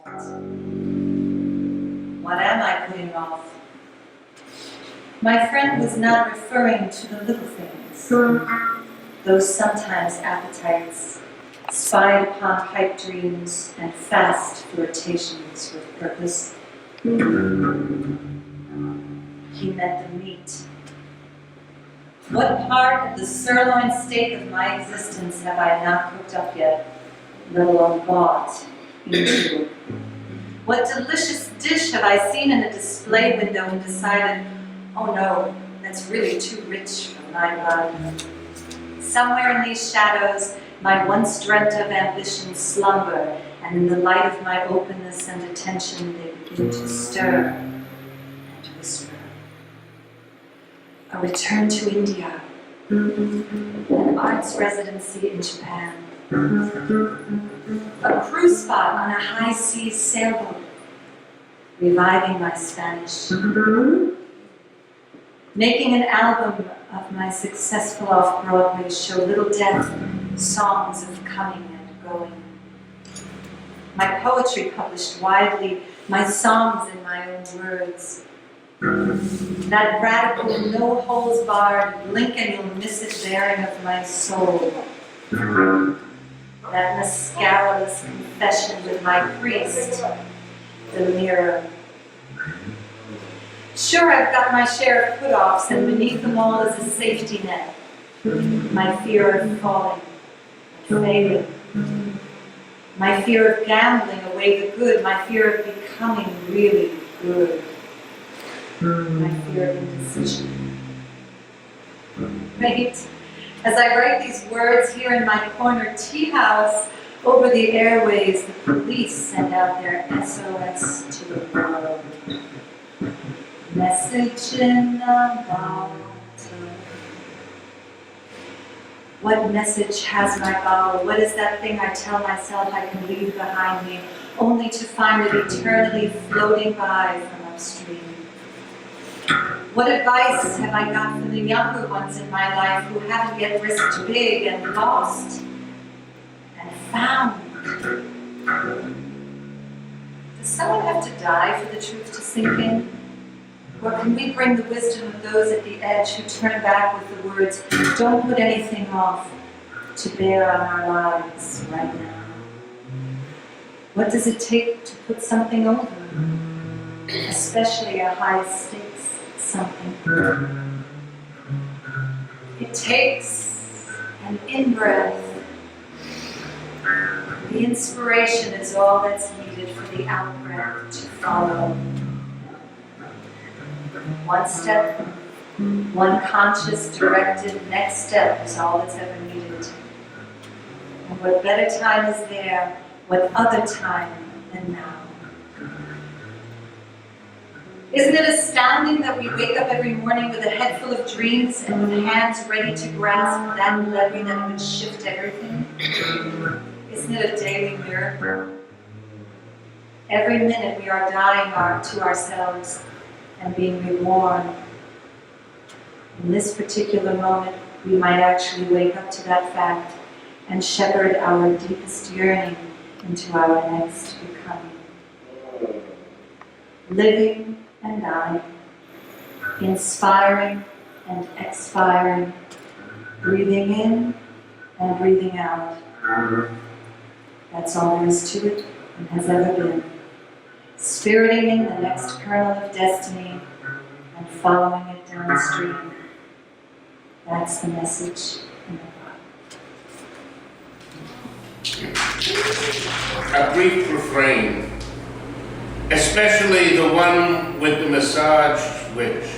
What am I putting off? My friend was not referring to the little things, those sometimes appetites, spied upon pipe dreams and fast flirtations with purpose. He meant the meat. What part of the sirloin steak of my existence have I not cooked up yet, let alone bought into? What delicious dish have I seen in a display window and decided, oh no, that's really too rich for my body? Somewhere in these shadows, my once dreamt of ambitions slumber, and in the light of my openness and attention, they begin to stir and whisper. A return to India, an arts residency in Japan, a cruise spot on a high-seas sailboat, reviving my Spanish, making an album of my successful off-Broadway show, Little Death, songs of coming and going. My poetry published widely, my songs in my own words. That radical, no-holes-barred, blink and you'll miss it bearing of my soul. That mascara-less confession with my priest, the mirror. Sure, I've got my share of put-offs, and beneath them all is a safety net. My fear of falling, failing. My fear of gambling away the good, my fear of becoming really good. My fear of indecision. Right? As I write these words here in my corner tea house, over the airways, the police send out their SOS to the world. Message in a bottle. What message has my bottle? What is that thing I tell myself I can leave behind me, only to find it eternally floating by from upstream? What advice have I got for the younger ones in my life who haven't yet risked big and lost and found? Does someone have to die for the truth to sink in? Or can we bring the wisdom of those at the edge who turn back with the words, don't put anything off, to bear on our lives right now? What does it take to put something over? Especially a high-stakes something. It takes an in-breath. The inspiration is all that's needed for the out-breath to follow. One step, one conscious, directed next step is all that's ever needed. And what better time is there, what other time than now? Isn't it astounding that we wake up every morning with a head full of dreams and with hands ready to grasp that levy that would shift everything? Isn't it a daily miracle? Every minute we are dying to ourselves and being reborn. In this particular moment, we might actually wake up to that fact and shepherd our deepest yearning into our next becoming. Living and dying, inspiring and expiring, breathing in and breathing out. That's all there is to it and has ever been. Spiriting in the next kernel of destiny and following it downstream. That's the message in the book. A brief refrain, especially the one with the massage switch,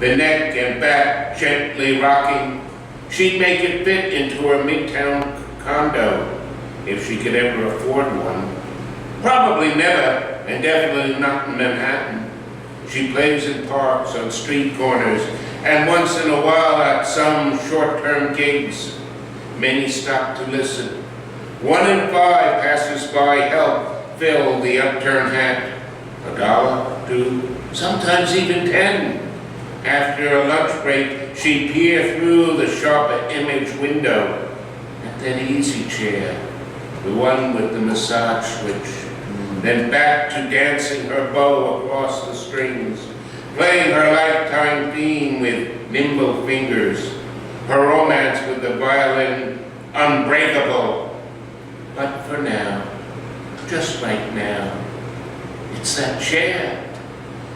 the neck and back gently rocking. She'd make it fit into her midtown condo if she could ever afford one. Probably never, and definitely not in Manhattan. She plays in parks, on street corners, and once in a while at some short-term gigs. Many stop to listen. 1 in 5 passers-by help fill the upturned hat. $1, $2, sometimes even 10. After a lunch break, she'd peer through the sharper image window at that easy chair, the one with the massage switch. then back to dancing her bow across the strings, playing her lifetime theme with nimble fingers, her romance with the violin unbreakable. But for now, just right now, it's that chair,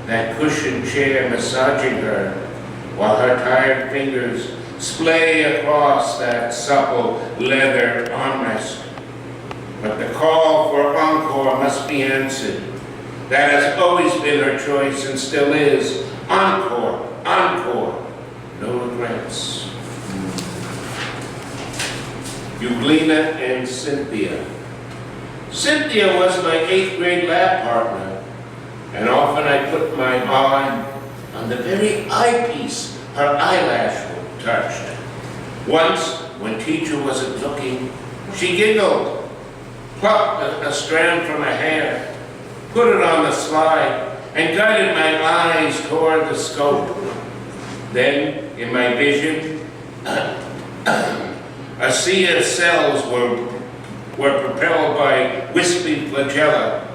that cushioned chair massaging her, while her tired fingers splay across that supple leather armrest. But the call for encore must be answered. That has always been her choice and still is. Encore, encore, no regrets. Yuuca and Cynthia. Cynthia was my 8th grade lab partner, and often I put my eye on the very eyepiece her eyelash touched. Once, when teacher wasn't looking, she giggled, plucked a strand from her hair, put it on the slide, and guided my eyes toward the scope. Then, in my vision, a sea of cells were propelled by wispy flagella,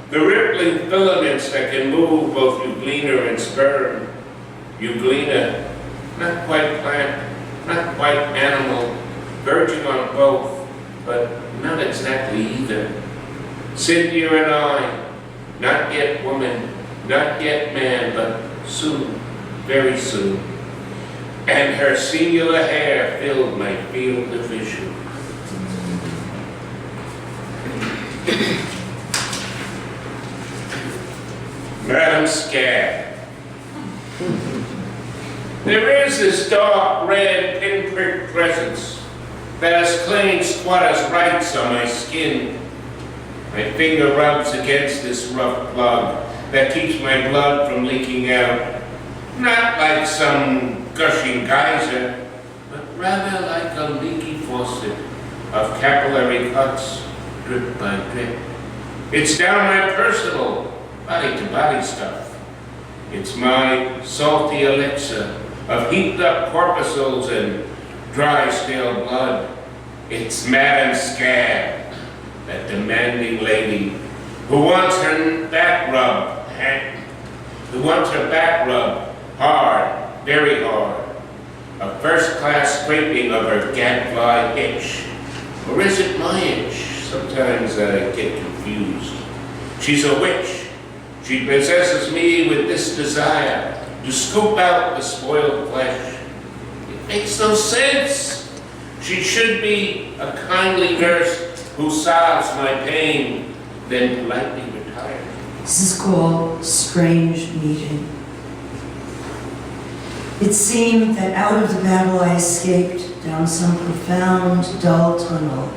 the rippling filaments that can move both euglena and sperm. Euglena, not quite plant, not quite animal, verging on both, but not exactly either. Cynthia and I, not yet woman, not yet man, but soon, very soon. And her singular hair filled my field of vision. Lamhxp. There is this dark red pinprick presence that has claimed squatter's rights on my skin. My finger rubs against this rough plug that keeps my blood from leaking out. Not like some gushing geyser, but rather like a leaky faucet of capillary cuts, drip by drip. It's downright personal, body-to-body stuff. It's my salty elixir of heaped-up corpuscles and dry, stale blood. It's Madam Scab, that demanding lady who wants her back rubbed hard, very hard. A first-class scraping of her gadfly itch. Or is it my itch? Sometimes I get confused. She's a witch. She possesses me with this desire to scoop out the spoiled flesh. It makes no sense. She should be a kindly nurse who salves my pain, then politely retires. This is called strange meeting. It seemed that out of the battle I escaped down some profound, dull tunnel,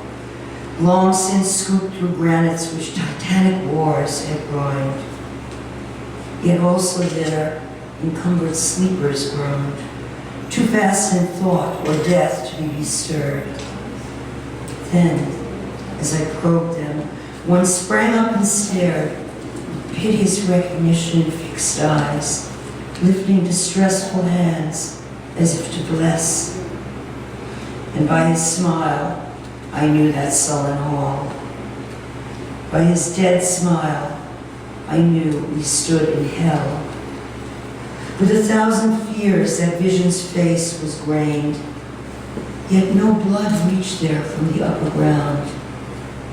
long since scooped through granites which titanic wars had groined. Yet also there, encumbered sleepers groaned, too fast in thought or death to be bestirred. Then, as I probed them, one sprang up and stared, with piteous recognition in fixed eyes, lifting distressful hands as if to bless. And by his smile, I knew that sullen hall. By his dead smile, I knew we stood in hell. With 1,000 fears, that vision's face was grained, yet no blood reached there from the upper ground,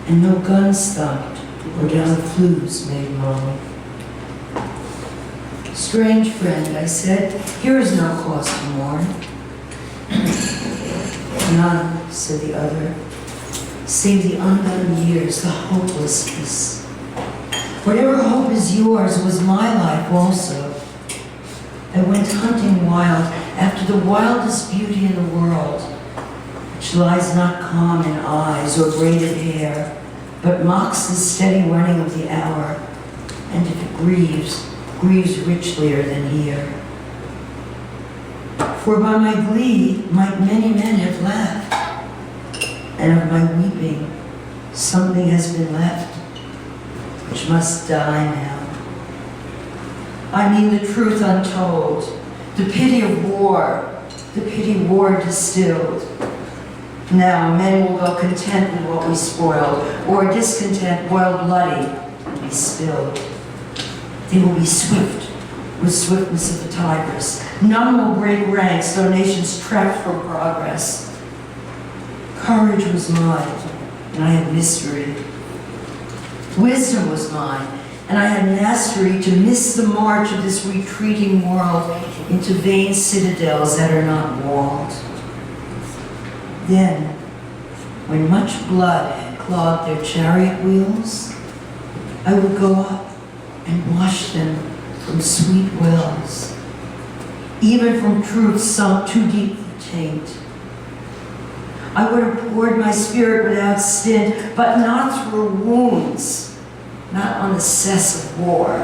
and no guns thumped or down flues made moan. Strange friend, I said, here is no cause to mourn. None, said the other, save the undone years, the hopelessness. Whatever hope is yours was my life also. I went hunting wild after the wildest beauty in the world, which lies not calm in eyes or braided hair, but mocks the steady running of the hour, and if it grieves richlier than here. For by my glee might many men have laughed, and of my weeping something has been left, which must die now. I mean the truth untold, the pity of war, the pity war distilled, Now men will go content with what we spoiled, or discontent boiled bloody and be spilled. They will be swift with swiftness of the tigers. None will break ranks, though nations trapped from progress. Courage was mine, and I had mystery. Wisdom was mine, and I had mastery to miss the march of this retreating world into vain citadels that are not walled. Then, when much blood had clogged their chariot wheels, I would go up and wash them from sweet wells, even from truth sunk too deep for taint. I would have poured my spirit without stint, but not through wounds, not on the cess of war.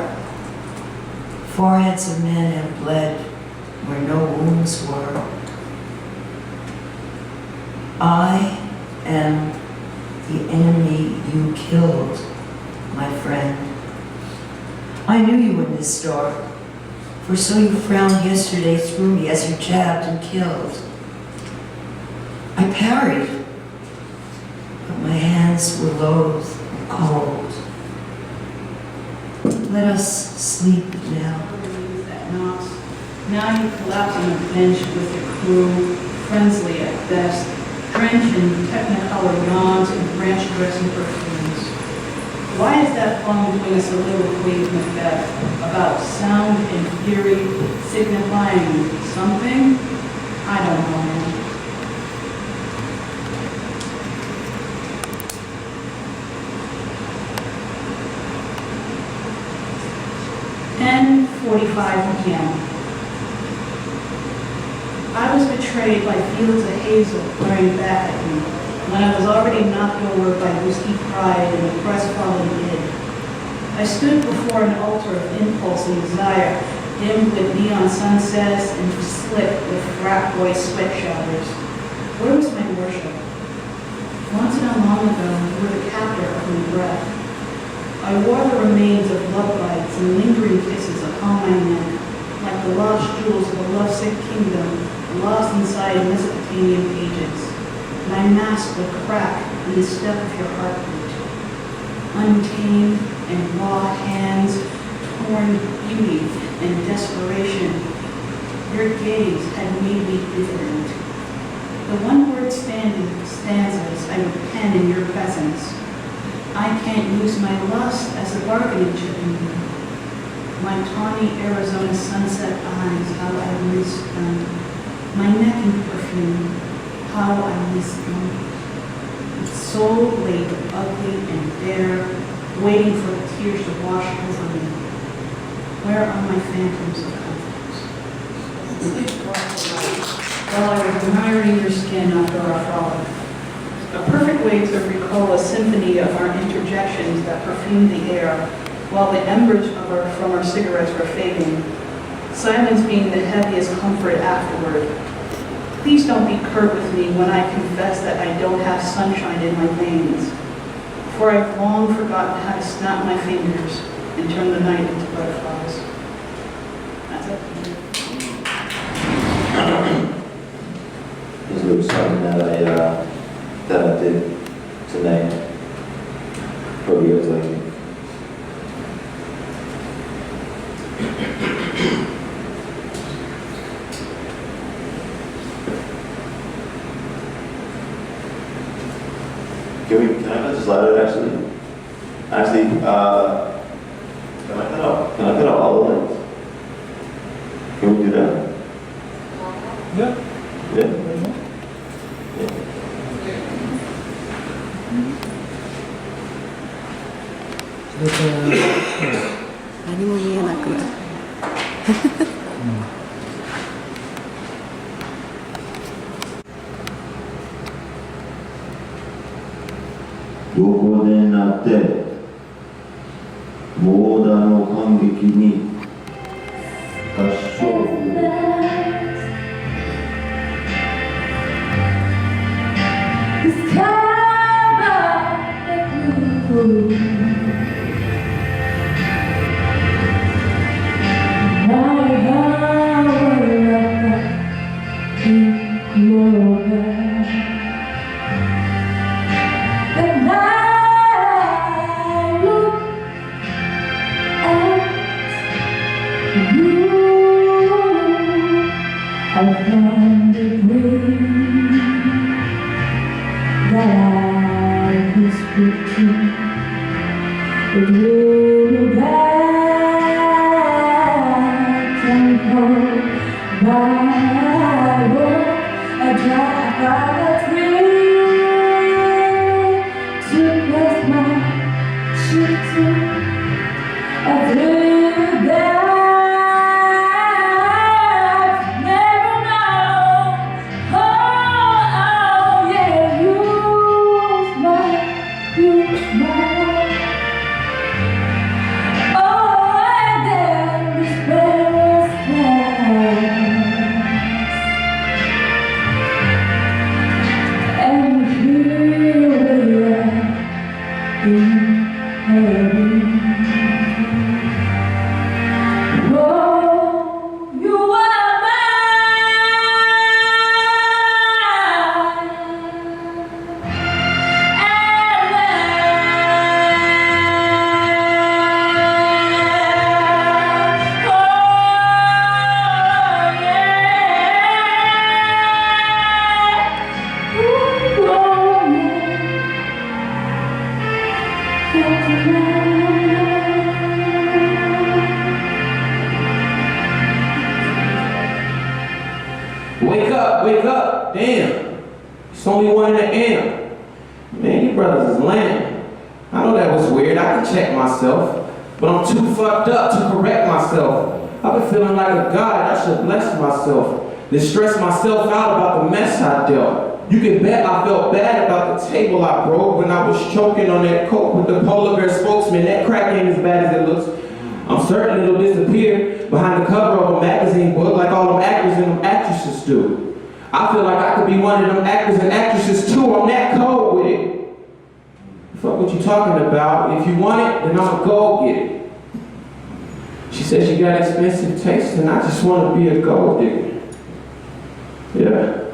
Foreheads of men have bled where no wounds were. I am the enemy you killed, my friend. I knew you in this dark, for so you frowned yesterday through me as you jabbed and killed. I parried, but my hands were loath and cold. Let us sleep now. Now you collapse on a bench with your crew, friendly at best, drenched in technicolor yawns and ranch-dressing perfumes. Why is that poem doing a soliloquy with Macbeth about sound and fury signifying something? I don't know. 10:45 p.m. I was betrayed by fields of hazel glaring back at me when I was already knocked over by whiskey pride and a crestfallen id. I stood before an altar of impulse and desire, dimmed with neon sunsets and slick with frat boy sweat showers. Where was my worship? Once and a long ago, you were the captor of my breath. I wore the remains of love bites and lingering kisses upon my neck, like the lost jewels of a lovesick kingdom lost inside Mesopotamian pages. My mask would crack in the step of your heartbeat. Untamed and raw hands, torn beauty and desperation. Your gaze had made me different. The one-word stanzas I would pen in your presence. I can't use my lust as a bargaining chip anymore. My tawny Arizona sunset eyes, how I miss them. My neck in perfume, how I miss them. Soul laid ugly and bare, waiting for the tears to wash over me. Where are my phantoms of comforts? While I was admiring your skin after our frolic. A perfect way to recall a symphony of our interjections that perfumed the air, while the embers from our cigarettes were fading, silence being the heaviest comfort afterward. Please don't be curt with me when I confess that I don't have sunshine in my veins, for I've long forgotten how to snap my fingers and turn the night into butterflies. That's it. This was something that I did tonight, for years later. Can I just let it actually? Can I cut out all the lights? Can we do that? Yeah. Yeah? Yeah. 何も見えなくなる。どこでなってボーダーの感激に合唱 that I whispered to, but really back and home by road, I drive by the tree to place my cheek to. I flew that never know. Oh, yeah, you smile. Oh, and then despair was past, and here we are in heaven. Oh, you are Wake up, damn. It's only 1 a.m. Man, you brothers is lame. I know that was weird, I can check myself, but I'm too fucked up to correct myself. I've been feeling like a god, I should bless myself, then stress myself out about the mess I dealt. You can bet I felt bad about the table I broke when I was choking on that coke with the polar bear spokesman. That crack ain't as bad as it looks. I'm certain it'll disappear behind the cover of a magazine book like all them actors and them actresses do. I feel like I could be one of them actors and actresses too. I'm that cold with it. Fuck what you talking about. If you want it, then I'ma go get it. She said she got expensive taste and I just want to be a gold digger. Yeah.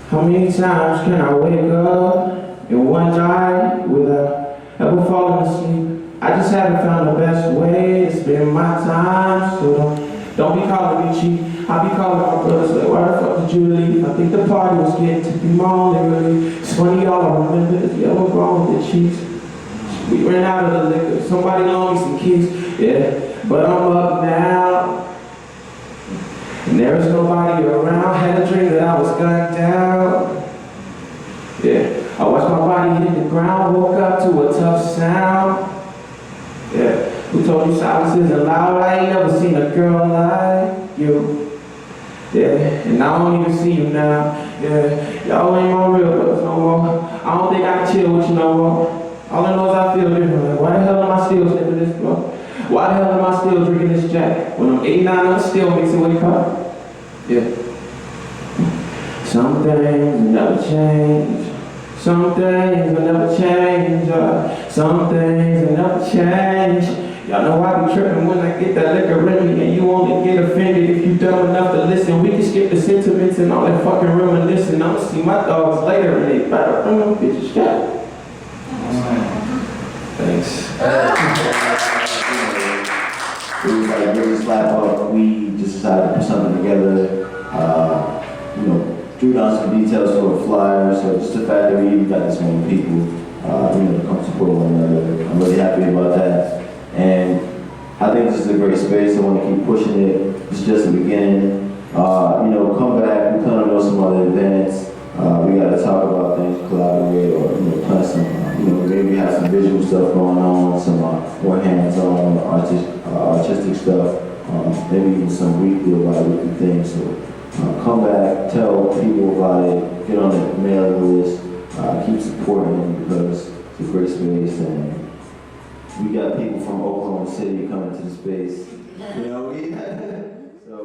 How many times can I wake up in one night without ever falling asleep? I just haven't found the best way to spend my time, so don't be calling me cheap. I be calling my brothers like, why the fuck did you leave? I think the party was getting to be lonely, really. It's funny y'all don't remember the yellow brown with the cheeks. We ran out of the liquor, somebody loaned me some keys, yeah. But I'm up now, and there was nobody around. Had a dream that I was gunned down, yeah. I watched my body hit the ground, woke up to a tough sound, yeah. Who told you silence isn't loud? I ain't never seen a girl like you. Yeah, and I don't even see you now. Yeah, y'all ain't my real brothers no more. I don't think I can chill with you no more. All I know is I feel different. Like, why the hell am I still sniffing this blunt? Why the hell am I still drinking this Jack? When I'm 89, I'm still mixing with car. Yeah. Some things never change. Some things will never change. Some things will never change. Y'all know I be tripping when I get that liquor in me, and you only get offended if you dumb enough to listen. We can skip the sentiments and all that fucking reminiscing. I'ma see my dogs later and they better bring them bitches shot. Thanks. It was like really slap up. We just decided to put something together. Drew down some details for a flyer. So just the fact that we even got this many people, to come support one another. I'm really happy about that. And I think this is a great space. I want to keep pushing it. It's just the beginning. Come back. We plan on some other events. We got to talk about things, collaborate, or plan some. Maybe have some visual stuff going on, some more hands-on artistic stuff. Maybe even some weekly or bi-weekly things. So come back, tell people about it, get on the mailing list, keep supporting it because it's a great space and. We got people from Oklahoma City coming to the space. So